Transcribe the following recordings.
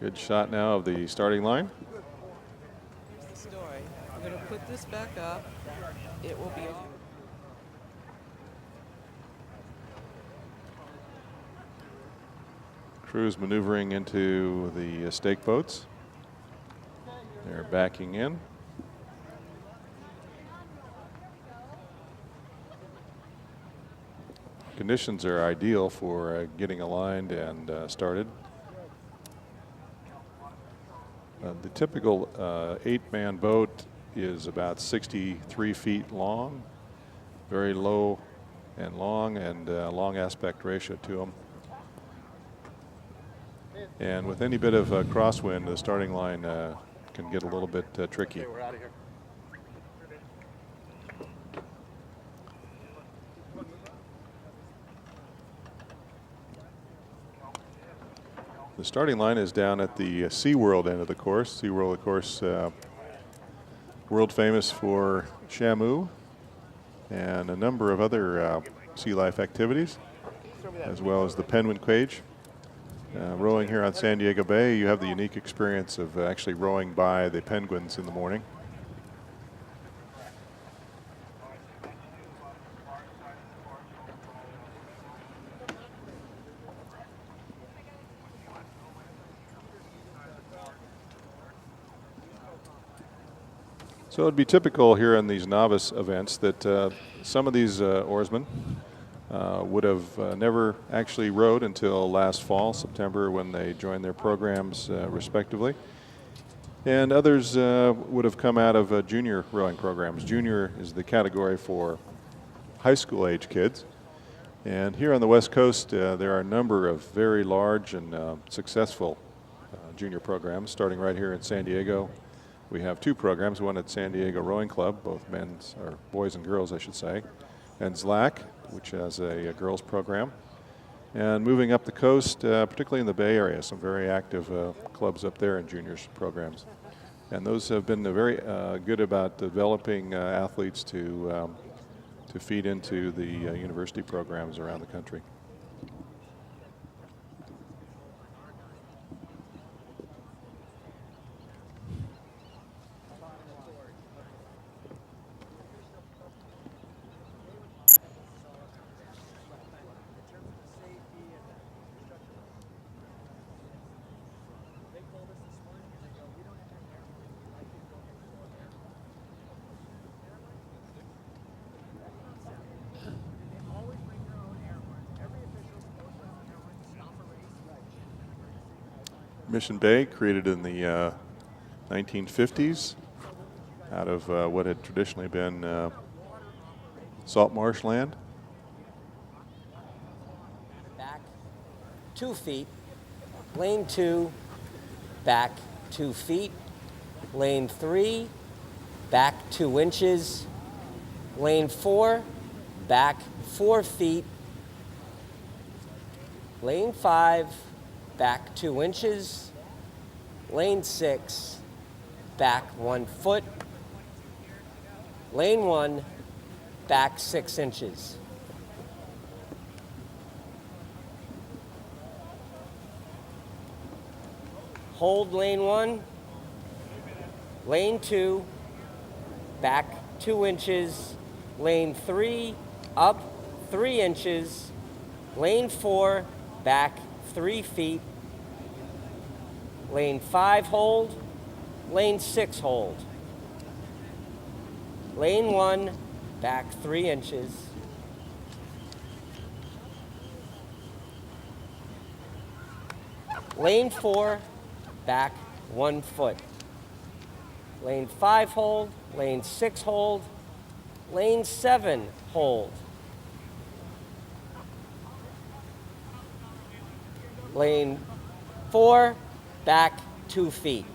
Good shot now of the starting line. Here's the story. I'm going to put this back up. It will be. Crews maneuvering into the stake boats. They're backing in. Conditions are ideal for getting aligned and started. The typical 8-man boat is about 63 feet long, very low and long, and long aspect ratio to them. And with any bit of crosswind, the starting line can get a little bit tricky. Okay, we're out of here. The starting line is down at the SeaWorld end of the course. SeaWorld, of course, world famous for Shamu and a number of other sea life activities, as well as the penguin cage. Rowing here on San Diego Bay, you have the unique experience of actually rowing by the penguins in the morning. So it'd be typical here in these novice events that some of these oarsmen would have never actually rowed until last fall, September, when they joined their programs respectively. And others would have come out of junior rowing programs. Junior is the category for high school age kids. And here on the West Coast, there are a number of very large and successful junior programs, starting right here in San Diego. We have two programs, one at San Diego Rowing Club, both men's, or boys and girls, I should say, and ZLAC, which has a girls program. And moving up the coast, particularly in the Bay Area, some very active clubs up there in juniors programs. And those have been very good about developing athletes to feed into the university programs around the country. Mission Bay, created in the 1950s out of what had traditionally been salt marshland. Back 2 feet. Lane 2, back 2 feet. Lane 3, back 2 inches. Lane 4, back 4 feet. Lane 5, back 2 inches. Lane 6, back 1 foot. Lane 1, back 6 inches. Hold lane 1. Lane 2, back 2 inches. Lane 3, up 3 inches. Lane 4, back 3 feet. Lane 5, hold. Lane 6, hold. Lane 1, back 3 inches. Lane 4, back 1 foot. Lane 5, hold. Lane 6, hold. Lane 7, hold. Lane 4, back 2 feet.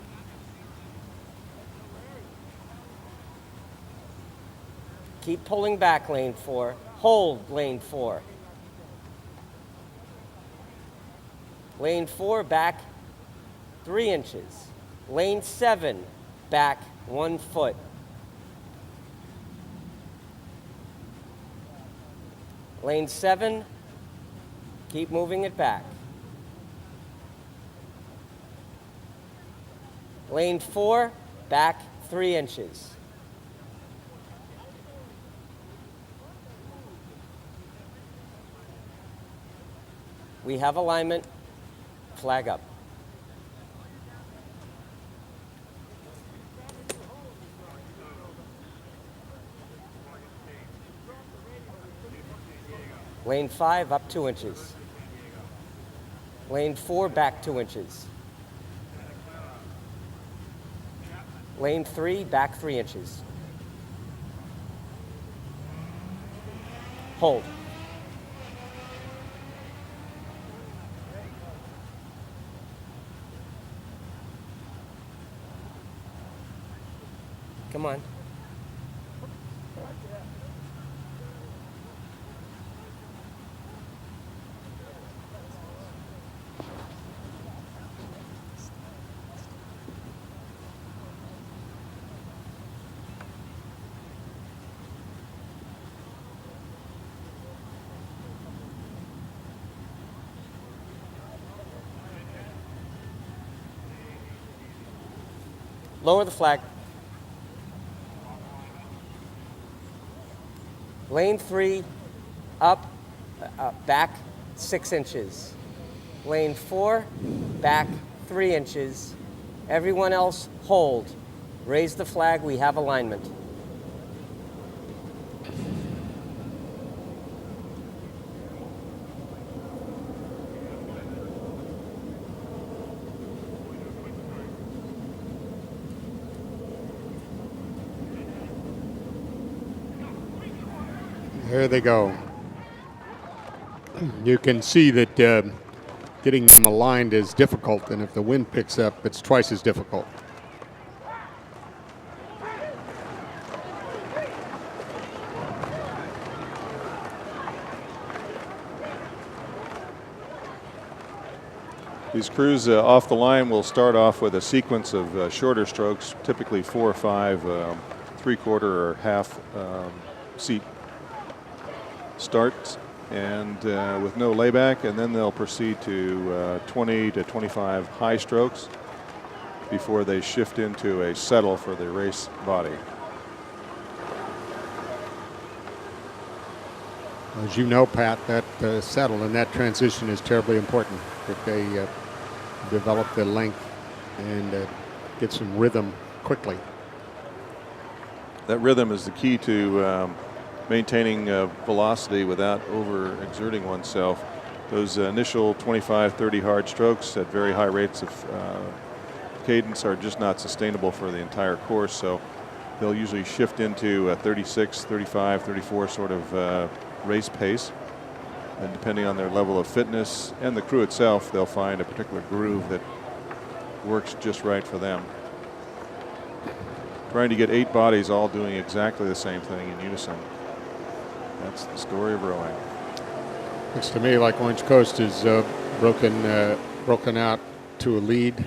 Keep pulling back, lane 4. Hold, lane 4. Lane 4, back 3 inches. Lane 7, back 1 foot. Lane 7, keep moving it back. Lane 4, back 3 inches. We have alignment. Flag up. Lane 5, up 2 inches. Lane 4, back 2 inches. Lane 3, back 3 inches. Hold. Come on. Lower the flag. Lane 3, up, back 6 inches. Lane 4, back 3 inches. Everyone else, hold. Raise the flag, we have alignment. There they go. You can see that getting them aligned is difficult, and if the wind picks up, it's twice as difficult. These crews off the line will start off with a sequence of shorter strokes, typically 4 or 5 3/4 or half seat starts, and with no layback, and then they'll proceed to 20 to 25 high strokes before they shift into a settle for the race body. As you know, Pat, that settle and that transition is terribly important, that they develop the length and get some rhythm quickly. That rhythm is the key to maintaining velocity without overexerting oneself. Those initial 25, 30 hard strokes at very high rates of cadence are just not sustainable for the entire course, so they'll usually shift into a 36, 35, 34 sort of race pace. And depending on their level of fitness and the crew itself, they'll find a particular groove that works just right for them. Trying to get 8 bodies all doing exactly the same thing in unison. That's the story of rowing. Looks to me like Orange Coast is broken out to a lead.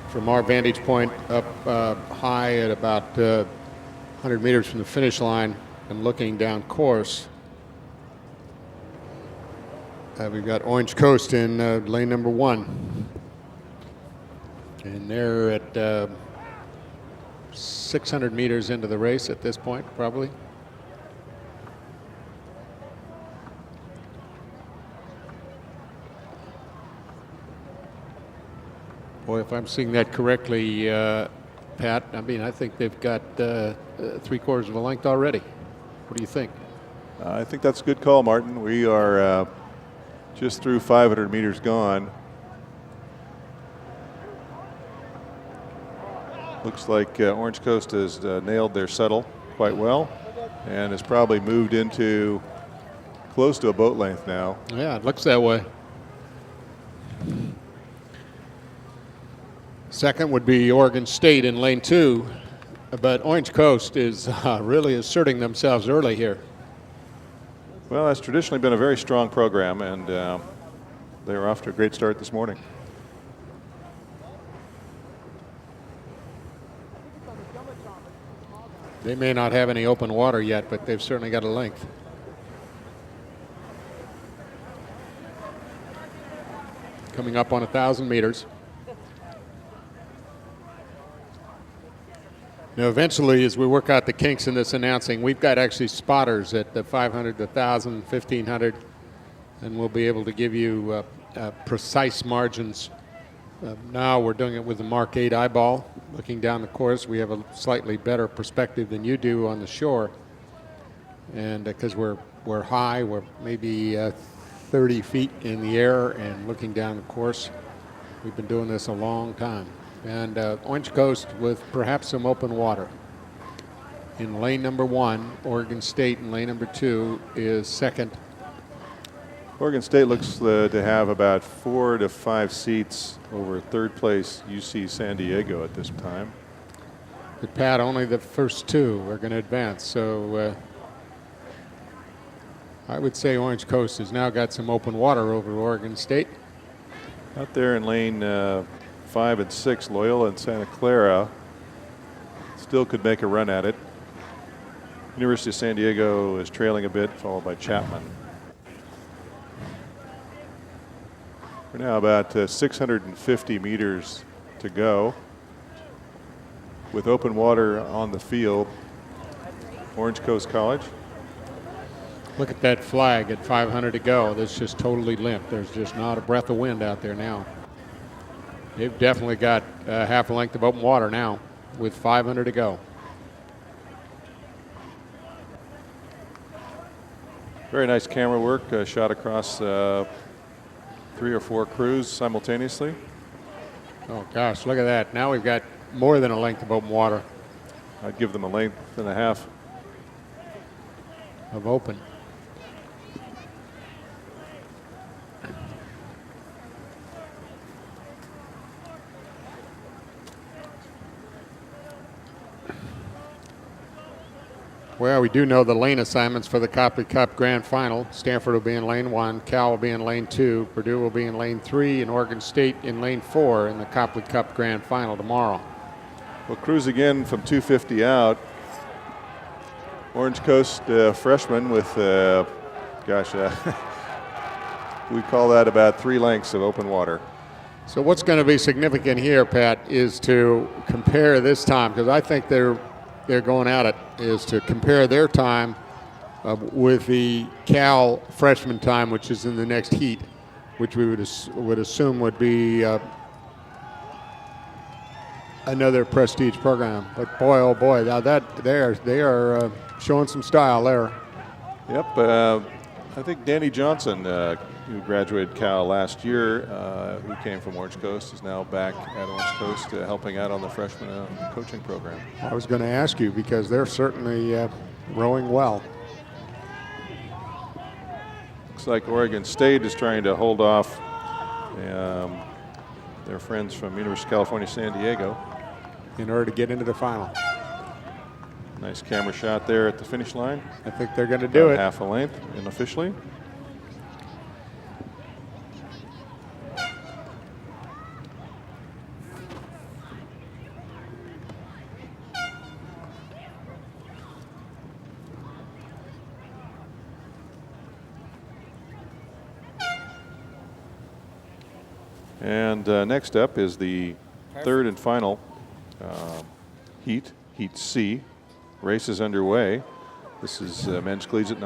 From our vantage point, up high at about 100 meters from the finish line and looking down course. We've got Orange Coast in lane number 1. And they're at 600 meters into the race at this point, probably. Boy, if I'm seeing that correctly, Pat, I mean, I think they've got 3/4 of a length already. What do you think? I think that's a good call, Martin. We are just through 500 meters gone. Looks like Orange Coast has nailed their settle quite well and has probably moved into close to a boat length now. Yeah, it looks that way. Second would be Oregon State in lane 2, but Orange Coast is really asserting themselves early here. Well, that's traditionally been a very strong program, and they were off to a great start this morning. They may not have any open water yet, but they've certainly got a length. Coming up on 1,000 meters. Now, eventually, as we work out the kinks in this announcing, we've got actually spotters at the 500, the 1,000, 1,500, and we'll be able to give you precise margins. Now we're doing it with the Mark 8 eyeball. Looking down the course, we have a slightly better perspective than you do on the shore. And because we're high, we're maybe 30 feet in the air and looking down the course. We've been doing this a long time. And Orange Coast with perhaps some open water. In lane number 1, Oregon State in lane number 2 is second. Oregon State looks to have about 4 to 5 seats over third place UC San Diego at this time. But Pat, only the first 2 are going to advance. So I would say Orange Coast has now got some open water over Oregon State. Out there in lane 5 and 6, Loyola and Santa Clara still could make a run at it. University of San Diego is trailing a bit, followed by Chapman. We're now about 650 meters to go. With open water on the field, Orange Coast College. Look at that flag at 500 to go. That's just totally limp. There's just not a breath of wind out there now. They've definitely got half a length of open water now with 500 to go. Very nice camera work, shot across 3 or 4 crews simultaneously. Oh gosh, look at that. Now we've got more than a length of open water. I'd give them a length and a half. Of open. Well, we do know the lane assignments for the Copley Cup Grand Final. Stanford will be in lane 1, Cal will be in lane 2, Purdue will be in lane 3, and Oregon State in lane 4 in the Copley Cup Grand Final tomorrow. Well, cruise again from 250 out. Orange Coast freshman with, we call that about 3 lengths of open water. So what's going to be significant here, Pat, is to compare this time, because I think they're going at it, is to compare their time with the Cal freshman time, which is in the next heat, which we would assume would be another prestige program. But boy, oh boy, now that they are showing some style there. Yep, I think Danny Johnson, who graduated Cal last year, who came from Orange Coast, is now back at Orange Coast helping out on the freshman coaching program. I was going to ask you because they're certainly rowing well. Looks like Oregon State is trying to hold off their friends from University of California, San Diego. In order to get into the final. Nice camera shot there at the finish line. I think they're going to do it. Half a length unofficially. And next up is the third and final heat C. Race is underway. This is men's collegiate